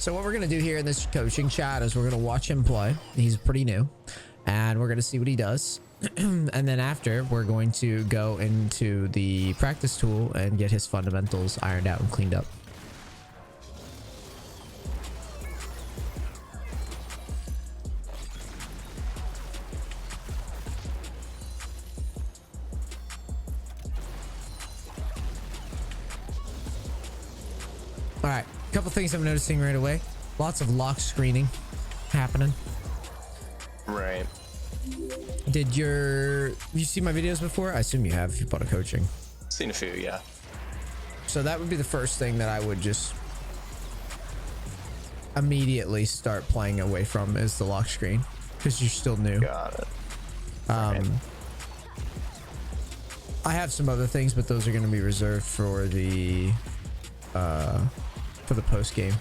So what we're going to do here in this coaching chat is we're going to watch him play. He's pretty new, and we're going to see what he does. And then after, we're going to go into the practice tool and get his fundamentals ironed out and cleaned up. All right, a couple things I'm noticing right away. Lots of lock screening happening. Right. Did you see my videos before? I assume you have if you bought a coaching. Seen a few, yeah. So that would be the first thing that I would just immediately start playing away from is the lock screen, because you're still new. Got it. Right. I have some other things, but those are going to be reserved for the post game.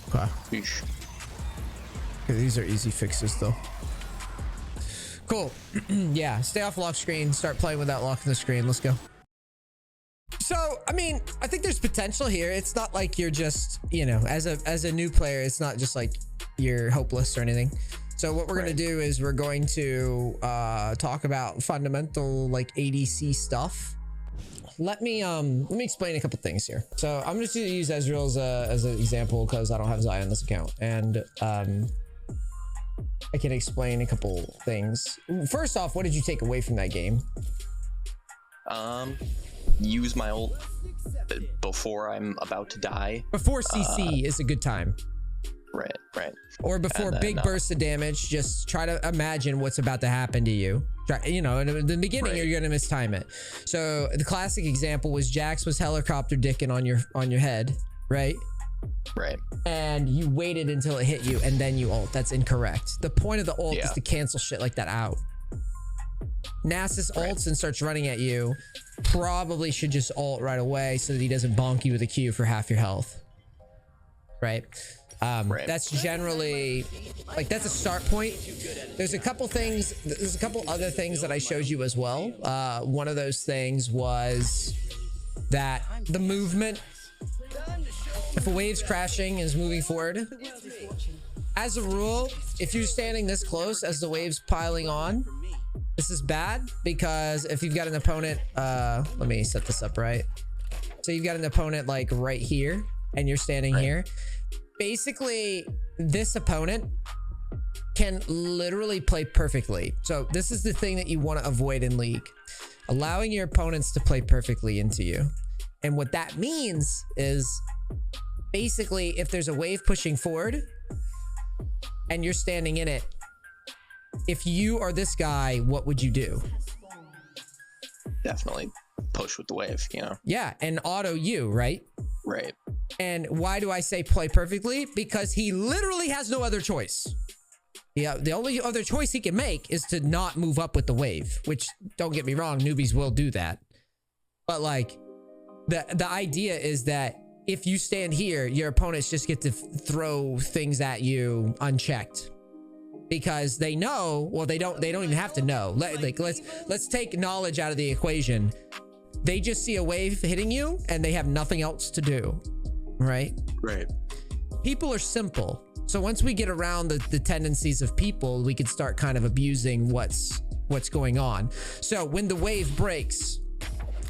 Okay. Yeesh. Okay, these are easy fixes though. Cool. Yeah, stay off lock screen, start playing without locking the screen. Let's go. So, I mean, I think there's potential here. It's not like you're just, you know, as a new player, it's not just like you're hopeless or anything. So what we're going to do is we're going to talk about fundamental like ADC stuff. Let me explain a couple things here. So I'm just going to use Ezreal as an example because I don't have Xayah on this account, and I can explain a couple things. First off, what did you take away from that game? Use my ult before I'm about to die. Before CC is a good time. Right. Or before then, big bursts of damage, just try to imagine what's about to happen to you. You know, in the beginning, you're gonna mistime it. So the classic example was Jax was helicopter dicking on your head, right? Right. And you waited until it hit you and then you ult. That's incorrect. The point of the ult is to cancel shit like that out. Nasus ults and starts running at you. Probably should just ult right away so that he doesn't bonk you with a Q for half your health. Right? That's generally like, that's a start point. There's a couple things, there's a couple other things that I showed you as well. One of those things was that the movement, if a wave's crashing is moving forward, as a rule, if you're standing this close as the wave's piling on, this is bad, because if you've got an opponent, let me set this up right. So you've got an opponent like right here and you're standing here. Basically, this opponent can literally play perfectly. So this is the thing that you want to avoid in League. Allowing your opponents to play perfectly into you. And what that means is basically if there's a wave pushing forward and you're standing in it, if you are this guy, what would you do? Definitely push with the wave, you know? Yeah, and auto you, right? Right. And why do I say play perfectly? Because he literally has no other choice. Yeah, the only other choice he can make is to not move up with the wave, which, don't get me wrong, newbies will do that. But like, the idea is that if you stand here, your opponents just get to throw things at you unchecked. Because they know, well, they don't even have to know. Let's take knowledge out of the equation. They just see a wave hitting you and they have nothing else to do, right? Right. People are simple. So once we get around the tendencies of people, we can start kind of abusing what's going on. So when the wave breaks,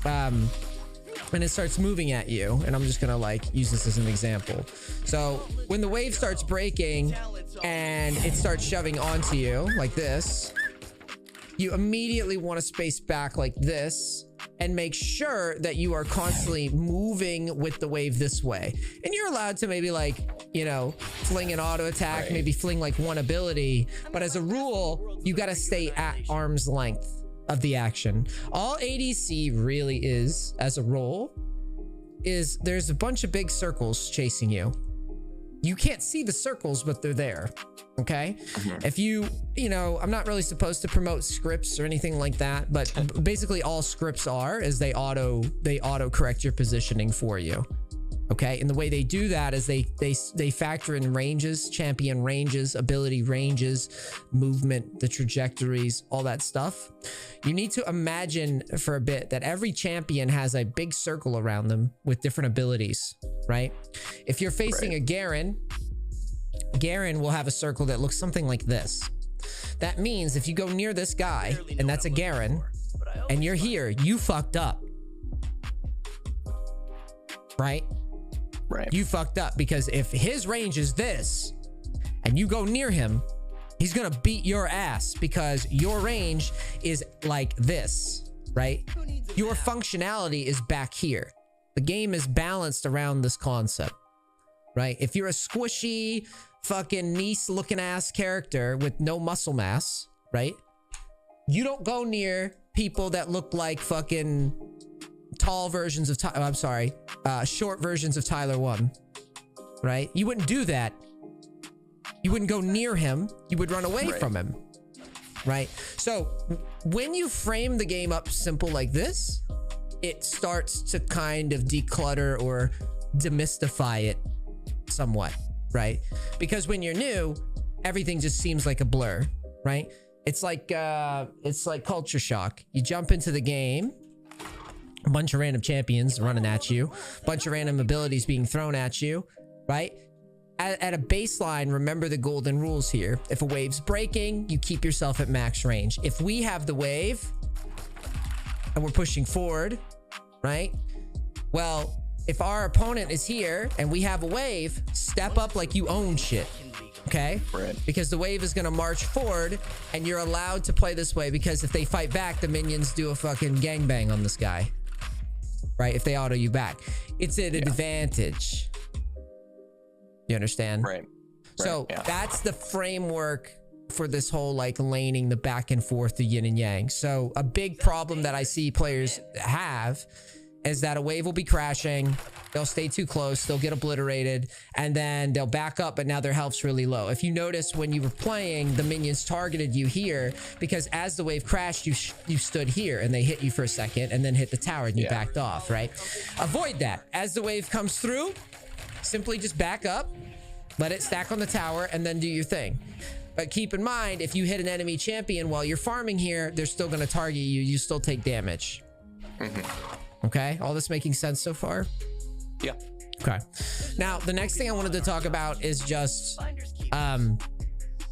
when it starts moving at you, and I'm just gonna like use this as an example. So when the wave starts breaking and it starts shoving onto you like this, you immediately want to space back like this and make sure that you are constantly moving with the wave this way. And you're allowed to maybe like, you know, fling an auto attack, maybe fling like one ability, but as a rule, you got to stay at arm's length of the action. All ADC really is, as a role, is there's a bunch of big circles chasing you. You can't see the circles, but they're there. Okay. If you know, I'm not really supposed to promote scripts or anything like that, but basically all scripts are is they auto correct your positioning for you. Okay, and the way they do that is they factor in ranges, champion ranges, ability ranges, movement, the trajectories, all that stuff. You need to imagine for a bit that every champion has a big circle around them with different abilities, right? If you're facing a Garen will have a circle that looks something like this. That means if you go near this guy, and that's a Garen, and you're here, you fucked up. Right? Right. You fucked up, because if his range is this and you go near him, he's gonna beat your ass because your range is like this, right? Your functionality is back here. The game is balanced around this concept, right? If you're a squishy fucking NEACE looking ass character with no muscle mass, right? You don't go near people that look like fucking tall versions of short versions of Tyler 1, right? You wouldn't do that. You wouldn't go near him. You would run away from him, right? So when you frame the game up simple like this, it starts to kind of declutter or demystify it somewhat, right? Because when you're new, everything just seems like a blur, right? It's like culture shock. You jump into the game, a bunch of random champions running at you, a bunch of random abilities being thrown at you, right? At a baseline, remember the golden rules here. If a wave's breaking, you keep yourself at max range. If we have the wave and we're pushing forward, right? Well, if our opponent is here and we have a wave, step up like you own shit. Okay? Right. Because the wave is going to march forward and you're allowed to play this way, because if they fight back, the minions do a fucking gangbang on this guy. Right? If they auto you back. It's an advantage. You understand? Right. So that's the framework for this whole like laning the back and forth, the yin and yang. So a big problem that I see players have is that a wave will be crashing, they'll stay too close, they'll get obliterated, and then they'll back up, but now their health's really low. If you notice when you were playing, the minions targeted you here because as the wave crashed, you stood here and they hit you for a second and then hit the tower and you backed off, right? Avoid that. As the wave comes through, simply just back up, let it stack on the tower, and then do your thing. But keep in mind, if you hit an enemy champion while you're farming here, they're still going to target you. You still take damage. Okay? All this making sense so far? Yeah. Okay. Now, the next thing I wanted to talk about is just...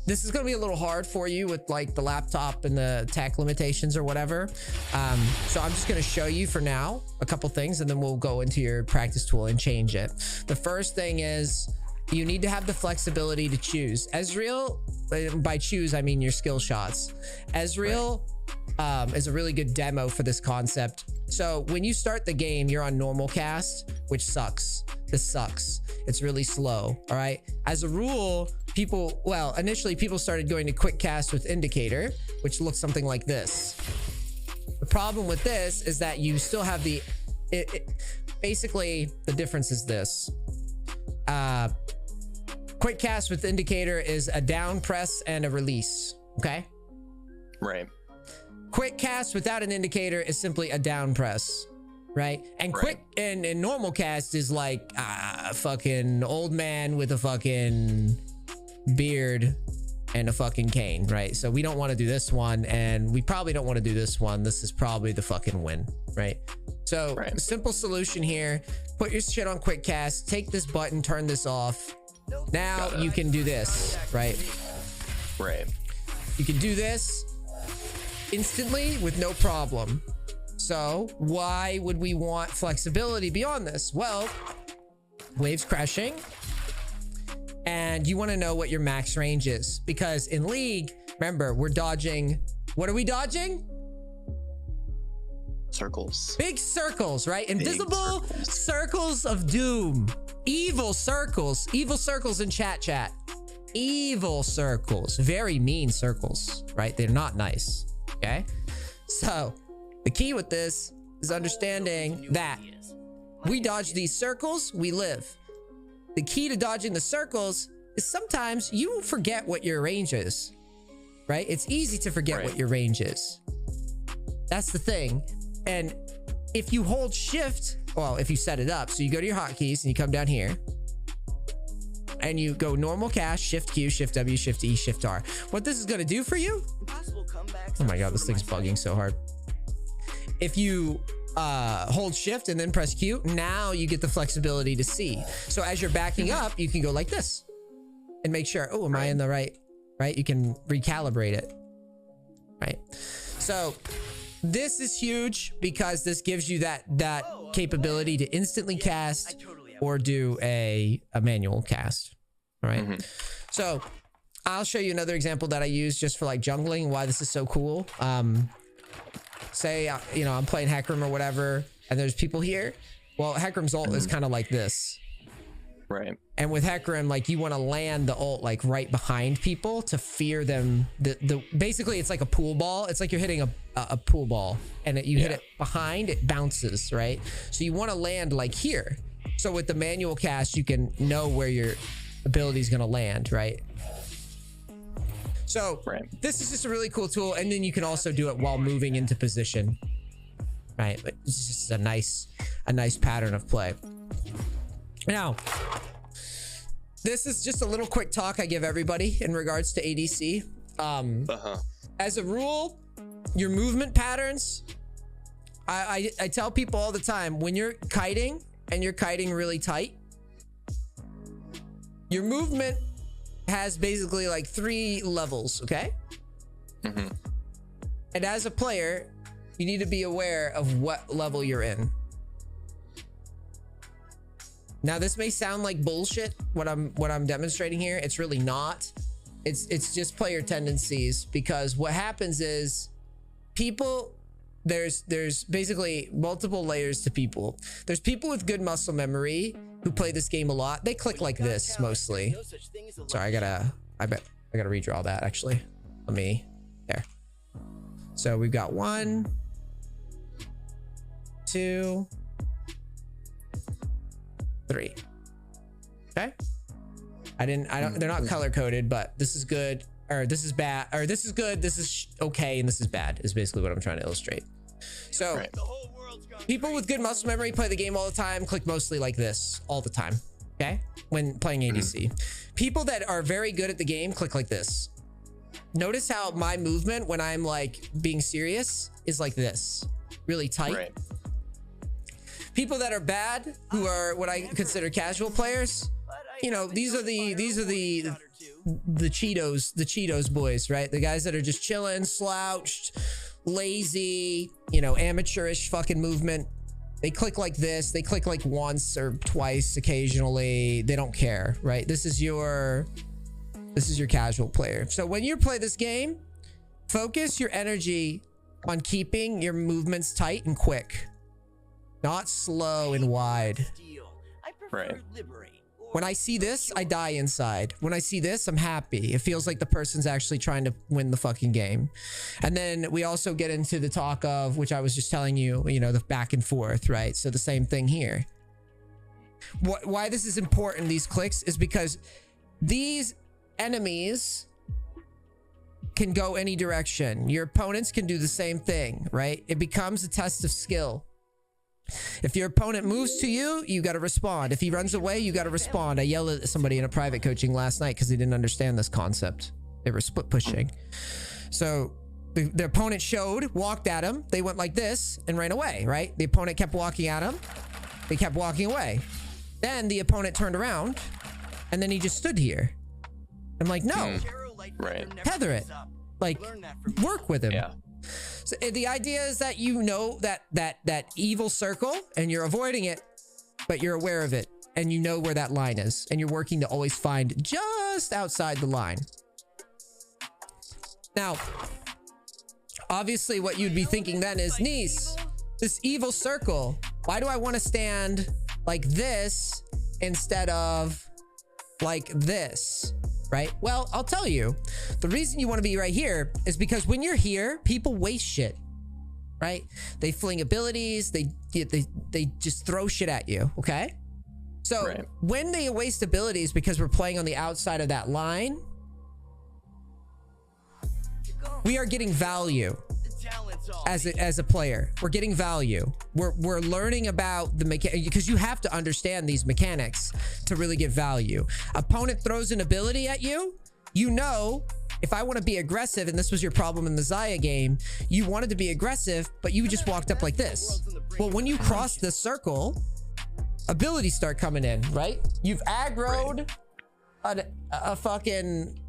this is going to be a little hard for you with like the laptop and the tech limitations or whatever. So I'm just going to show you for now a couple things, and then we'll go into your practice tool and change it. The first thing is you need to have the flexibility to choose. Ezreal, by choose, I mean your skill shots. Ezreal is a really good demo for this concept. So when you start the game, you're on normal cast, which sucks. This sucks. It's really slow. All right. As a rule, initially people started going to quick cast with indicator, which looks something like this. The problem with this is that you still have basically the difference is this. Quick cast with indicator is a down press and a release. Okay. Right. Quick cast without an indicator is simply a down press, right? And quick and normal cast is like a fucking old man with a fucking beard and a fucking cane, right? So we don't want to do this one, and we probably don't want to do this one. This is probably the fucking win, right? So simple solution here: put your shit on quick cast, take this button, turn this off. Now you can do this, right? Right. You can do this instantly with no problem. So why would we want flexibility beyond this? Well, waves crashing, and you want to know what your max range is, because in League, remember, we're dodging. What are we dodging? Circles. Big circles, right? Invisible circles of doom. Evil circles. Evil circles in chat. Evil circles. Very mean circles, right? They're not nice. Okay? So the key with this is understanding that we dodge these circles, we live. The key to dodging the circles is sometimes you forget what your range is, right? It's easy to forget what your range is. That's the thing. And if you hold shift, well, if you set it up, so you go to your hotkeys and you come down here and you go normal cast, shift Q, shift W, shift E, shift R. What this is going to do for you, oh my god, this thing's bugging so hard. If you hold shift and then press Q, now you get the flexibility to see. So as you're backing up, you can go like this and make sure, oh, am I in the right? You can recalibrate it, right? So this is huge because this gives you that capability to instantly cast or do a manual cast, all right? So I'll show you another example that I use just for like jungling, why this is so cool. Say, you know, I'm playing Hecarim or whatever, and there's people here. Well, Hecarim's ult is kind of like this. Right. And with Hecarim, like, you want to land the ult like right behind people to fear them. Basically, it's like a pool ball. It's like you're hitting a pool ball, and you hit it behind, it bounces, right? So you want to land like here. So with the manual cast, you can know where your ability is going to land, right? So this is just a really cool tool, and then you can also do it while moving into position, right? But it's just a nice pattern of play. Now, this is just a little quick talk I give everybody in regards to ADC. As a rule, your movement patterns, I tell people all the time, when you're kiting and you're kiting really tight, your movement has basically like 3 levels, okay? And as a player, you need to be aware of what level you're in. Now, this may sound like bullshit, what I'm demonstrating here. It's really not. It's just player tendencies, because what happens is people, there's basically multiple layers to people. There's people with good muscle memory who play this game a lot. They click like this mostly. Sorry, I gotta redraw that actually. There. So we've got 1, 2, 3. Okay. They're not color coded, but this is good, or this is bad, or this is good, this is okay, and this is bad, is basically what I'm trying to illustrate. So people with good muscle memory play the game all the time, click mostly like this all the time, okay? When playing ADC. People that are very good at the game click like this. Notice how my movement when I'm like being serious is like this, really tight. People that are bad, who are what I consider casual players, you know, these are the Cheetos boys, right? The guys that are just chilling, slouched, lazy, you know, amateurish fucking movement. They click like this. They click like once or twice occasionally. They don't care, right? This is your casual player. So when you play this game, focus your energy on keeping your movements tight and quick, not slow and wide. Right. When I see this, I die inside. When I see this, I'm happy. It feels like the person's actually trying to win the fucking game. And then we also get into the talk of, which I was just telling you, you know, the back and forth, right? So the same thing here. Why this is important, these clicks, is because these enemies can go any direction. Your opponents can do the same thing, right? It becomes a test of skill. If your opponent moves to you, you got to respond. If he runs away, you got to respond. I yelled at somebody in a private coaching last night because they didn't understand this concept. They were split pushing. So the opponent walked at him. They went like this and ran away, right? The opponent kept walking at him. They kept walking away. Then the opponent turned around and then he just stood here. I'm like, no, tether it, like work with him. Yeah. So the idea is that you know that evil circle and you're avoiding it, but you're aware of it and you know where that line is and you're working to always find just outside the line. Now, obviously what you'd be thinking then is, NEACE, this evil circle, why do I want to stand like this instead of like this? Right? Well, I'll tell you, the reason you want to be right here is because when you're here, people waste shit, right? They fling abilities, they just throw shit at you, okay? So when they waste abilities because we're playing on the outside of that line, we are getting value. as a player. We're getting value. We're learning about the mechanic, because you have to understand these mechanics to really get value. Opponent throws an ability at you. You know, if I want to be aggressive, and this was your problem in the Xayah game, you wanted to be aggressive, but you just walked up like this. Well, when you cross the circle, abilities start coming in, right? You've aggroed a fucking...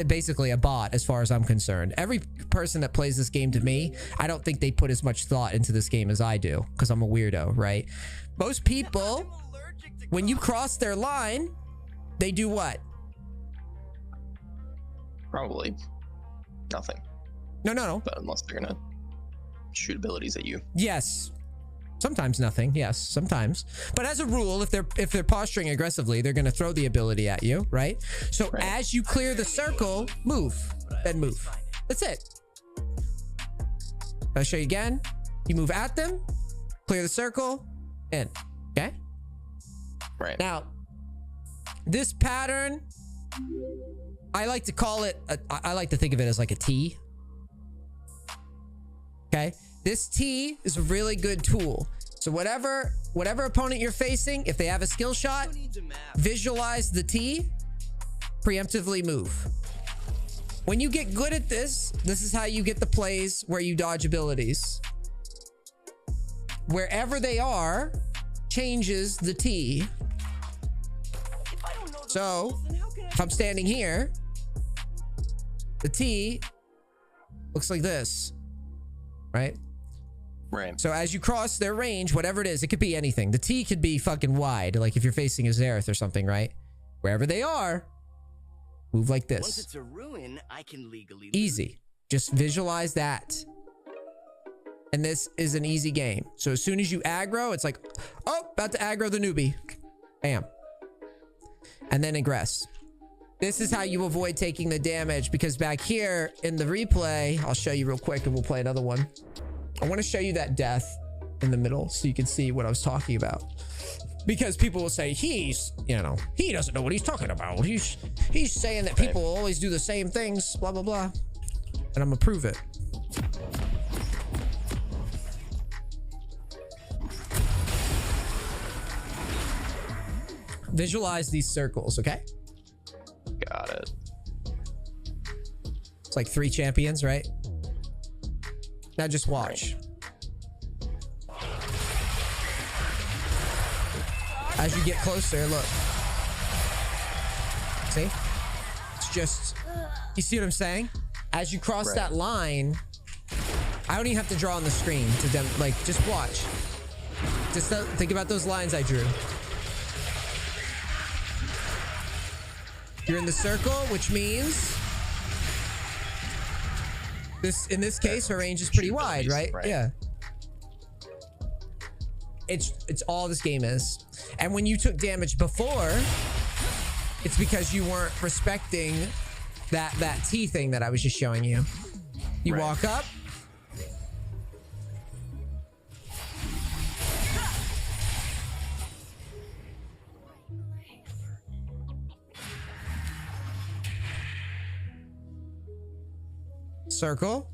basically a bot, as far as I'm concerned. Every person that plays this game, to me, I don't think they put as much thought into this game as I do, because I'm a weirdo, right? Most people, when you cross their line, they do what? Probably nothing. No. But unless they're gonna shoot abilities at you. Yes. Sometimes nothing. Yes, sometimes. But as a rule, if they're posturing aggressively, they're going to throw the ability at you, right? So as you clear the circle, move. Then move. That's it. I'll show you again. You move at them, clear the circle, in. Okay? Right. Now, this pattern, I like to call it, I like to think of it as like a T. Okay? This T is a really good tool. So whatever opponent you're facing, if they have a skill shot, visualize the T, preemptively move. When you get good at this, this is how you get the plays where you dodge abilities. Wherever they are, changes the T. So if I'm standing here, the T looks like this, right? Right. So as you cross their range, whatever it is, it could be anything. The T could be fucking wide, like if you're facing a Xerath or something, right? Wherever they are, move like this. Once it's a ruin, I can legally easy. Just visualize that. And this is an easy game. So as soon as you aggro, it's like, oh, about to aggro the newbie. Bam. And then ingress. This is how you avoid taking the damage, because back here in the replay, I'll show you real quick and we'll play another one. I want to show you that death in the middle so you can see what I was talking about. Because people will say, he doesn't know what he's talking about. He's saying that people always do the same things, blah, blah, blah. And I'm gonna prove it. Visualize these circles, okay? Got it. It's like 3 champions, right? Now just watch. Right. As you get closer, look. See? It's just, you see what I'm saying? As you cross that line, I don't even have to draw on the screen to just watch. Just think about those lines I drew. You're in the circle, which means in this case, her range is pretty wide, right? Yeah. It's all this game is. And when you took damage before, it's because you weren't respecting that T thing that I was just showing you. You walk up. Circle.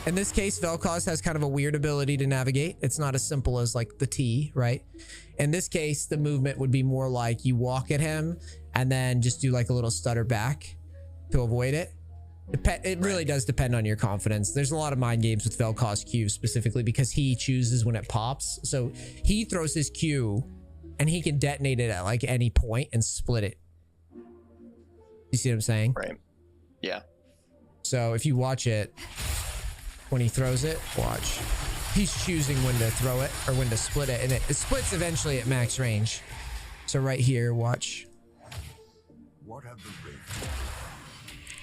In this case, Vel'Koz has kind of a weird ability to navigate. It's not as simple as like the T, right? In this case, the movement would be more like you walk at him and then just do like a little stutter back to avoid it. It really does depend on your confidence. There's a lot of mind games with Vel'Koz Q specifically because he chooses when it pops. So he throws his Q and he can detonate it at like any point and split it. You see what I'm saying? Right. Yeah. So if you watch it, when he throws it, watch. He's choosing when to throw it or when to split it. And it splits eventually at max range. So right here, watch.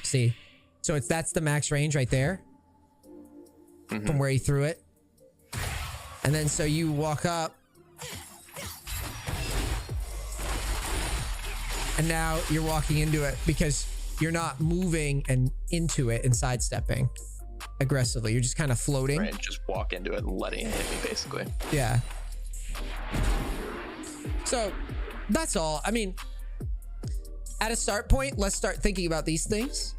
See? So that's the max range right there. From where he threw it. And then so you walk up. And now you're walking into it because you're not moving and into it and sidestepping aggressively. You're just kind of floating. Right, just walk into it and letting it hit me, basically. Yeah. So that's all. I mean, at a start point, let's start thinking about these things.